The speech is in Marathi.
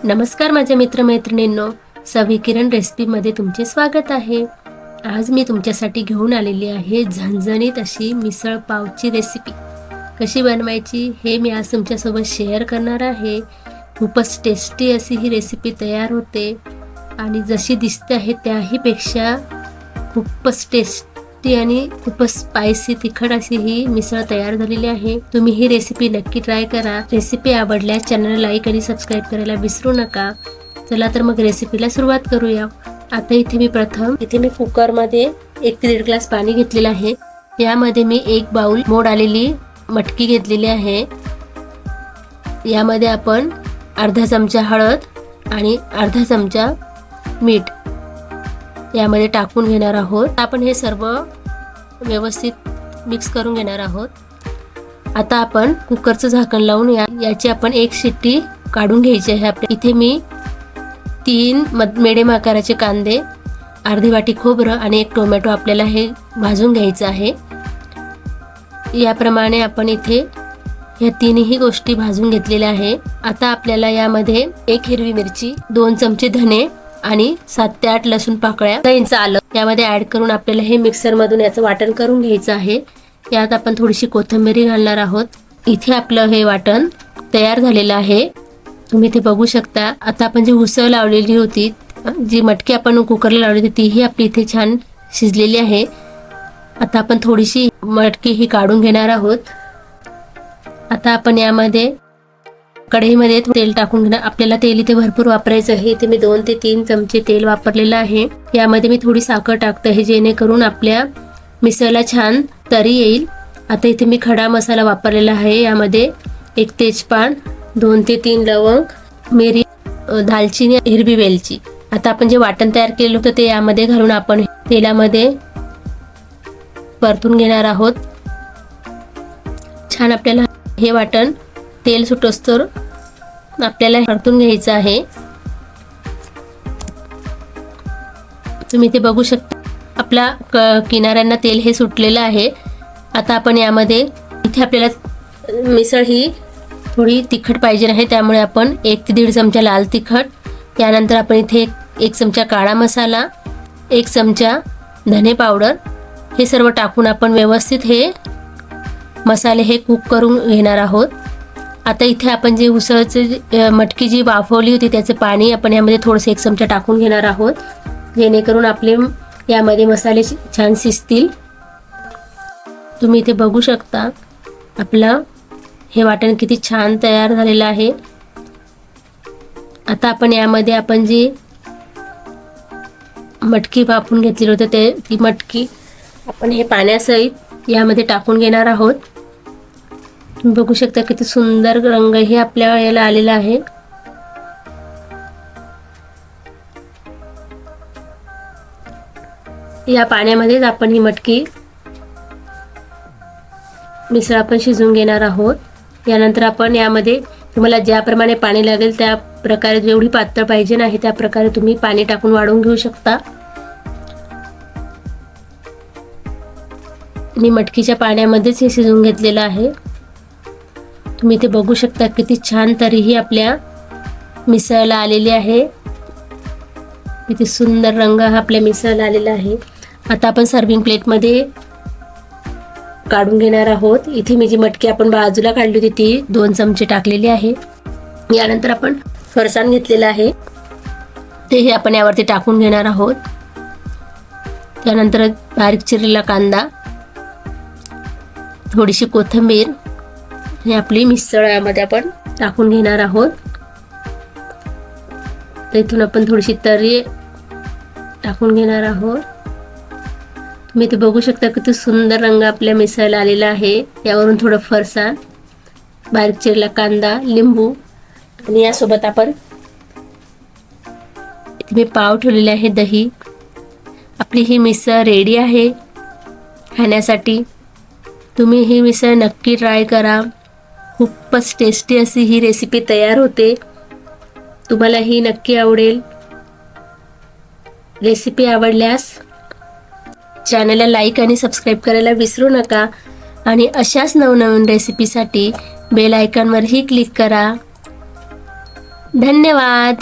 नमस्कार माझ्या मित्रमैत्रिणींनो, सवी किरण रेसिपीमध्ये तुमचे स्वागत आहे। आज मी तुमच्यासाठी घेऊन आलेली आहे झणझणीत अशी मिसळ पावची रेसिपी। कशी बनवायची हे मी आज तुमच्यासोबत शेअर करणार आहे। खूपच टेस्टी अशी ही रेसिपी तयार होते आणि जशी दिसते आहे त्याहीपेक्षा खूपच टेस्टी आणि खूपच स्पायसी तिखट अशी ही मिसळ तयार झालेली आहे। तुम्ही ही रेसिपी नक्की ट्राय करा। रेसिपी आवडल्यास चॅनल लाईक आणि सबस्क्राईब करायला विसरू नका। चला तर मग रेसिपीला सुरुवात करूया। आता इथे मी कुकर मध्ये 1 ते 1.5 ग्लास पाणी घेतलेलं आहे। यामध्ये मी 1 बाउल मोड आलेली मटकी घेतलेली आहे। यामध्ये आपण अर्धा चमचा हळद आणि अर्धा चमचा मीठ यामध्ये टाकून घेणार आहोत। आपण हे सर्व व्यवस्थित मिक्स करून घेणार आहोत। आता आपण कुकरचं झाकण लावून याची आपण 1 शिट्टी काढून घ्यायची आहे। इथे मी 3 मिडियम आकाराचे कांदे, अर्धी वाटी खोबरं आणि 1 टोमॅटो आपल्याला हे भाजून घ्यायचं आहे। याप्रमाणे आपण इथे या तिन्ही गोष्टी भाजून घेतलेल्या आहे। आता आपल्याला यामध्ये 1 हिरवी मिरची, 2 चमचे धने आणि 7 ते 8 लसूण पाकळ्या, 1 इंच आलं यामध्ये ऍड करून आपल्याला हे मिक्सर मधून याचं वाटण करून घ्यायचं आहे। यात आपण थोडीशी कोथिंबीर घालणार आहोत। इथे आपलं हे वाटण तयार झालेलं आहे, तुम्ही इथे बघू शकता। आता आपण जी उसळ लावलेली होती, जी मटकी आपण कुकरला लावली होती, तीही आपली इथे छान शिजलेली आहे। आता आपण थोडीशी मटकी ही काढून घेणार आहोत। आता आपण यामध्ये कढईमध्ये तेल टाकून घेणार। आपल्याला तेल इथे भरपूर वापरायचं आहे। इथे मी 2 ते 3 चमचे तेल वापरलेलं आहे। यामध्ये मी थोडी साखर टाकते आहे जेणेकरून आपल्या मिसळला छान तरी येईल। आता इथे मी खडा मसाला वापरलेला आहे। यामध्ये 1 तेजपान, 2 ते 3 लवंग, मिरी, दालचिनी, हिरवी वेलची। आता आपण जे वाटण तयार केलेलं होतं ते यामध्ये घालून आपण तेलामध्ये परतून घेणार आहोत। छान आपल्याला हे वाटण तेल सुटोस्तर आपल्याला परतून घ्यायचं आहे। तुम्ही इथे बघू शकता आपल्या किनाऱ्यांना तेल हे सुटलेलं आहे। आता आपण यामध्ये इथे आपल्याला मिसळ ही थोडी तिखट पाहिजे आहे, त्यामुळे आपण 1 ते 1.5 चमचा लाल तिखट, त्यानंतर आपण इथे 1 चमचा काळा मसाला, 1 चमचा धने पावडर हे सर्व टाकून आपण व्यवस्थित हे मसाले हे कुक करून घेणार आहोत। आता इथे आपण जे उसळचे मटकी जी वाफवली होती त्याचे पाणी आपण यामध्ये थोडंसं 1 चमचा टाकून घेणार आहोत, जेणेकरून आपले यामध्ये मसाले छान शिजतील। तुम्ही इथे बघू शकता आपलं हे वाटण किती छान तयार झालेलं आहे। आता आपण यामध्ये आपण जी मटकी वाफवून घेतली होती ती मटकी आपण हे पाण्यासहित यामध्ये टाकून घेणार आहोत। तुम्ही बघू शकता किती सुंदर रंग हे आपल्या याला आलेला आहे। या पाण्यामध्येच आपण ही मटकी मिसळ आपण शिजवून घेणार आहोत। यानंतर आपण यामध्ये तुम्हाला ज्याप्रमाणे पाणी लागेल त्या प्रकारे, जेवढी पातळ पाहिजे नाही त्या प्रकारे तुम्ही पाणी टाकून वाढवून घेऊ शकता। मी मटकीच्या पाण्यामध्येच हे शिजवून घेतलेलं आहे। तुम्ही इथे बघू शकता किती छान तरीही आपल्या मिसळला आलेली आहे। किती सुंदर रंग हा आपल्या मिसळला आलेला आहे। आता आपण सर्विंग प्लेटमध्ये काढून घेणार आहोत। इथे मी जी मटकी आपण बाजूला काढली होती ती 2 चमचे टाकलेली आहे। यानंतर आपण फरसाण घेतलेलं आहे तेही आपण यावरती टाकून घेणार आहोत। त्यानंतर बारीक चिरलेला कांदा, थोडीशी कोथिंबीर हे आपली मिसळ यामध्ये आपण टाकून घेणार आहोत। इथून आपण थोडीशी तरी टाकून घेणार आहोत। तुम्ही इथे बघू शकता किती सुंदर रंग आपल्या मिसळला आलेला आहे। यावरून थोडं फरसाण, बारीक चिरलेला कांदा, लिंबू आणि यासोबत आपण इथे मी पाव ठेवलेले आहे, दही। आपली ही मिसळ रेडी आहे खाण्यासाठी। तुम्ही ही मिसळ नक्की ट्राय करा। खूपच टेस्टी अशी ही रेसिपी तयार होते, तुम्हाला ही नक्की आवडेल। रेसिपी आवडल्यास चॅनलला लाईक आणि सबस्क्राईब करायला विसरू नका आणि अशाच नवनवीन रेसिपीसाठी बेल आयकॉनवरही क्लिक करा। धन्यवाद.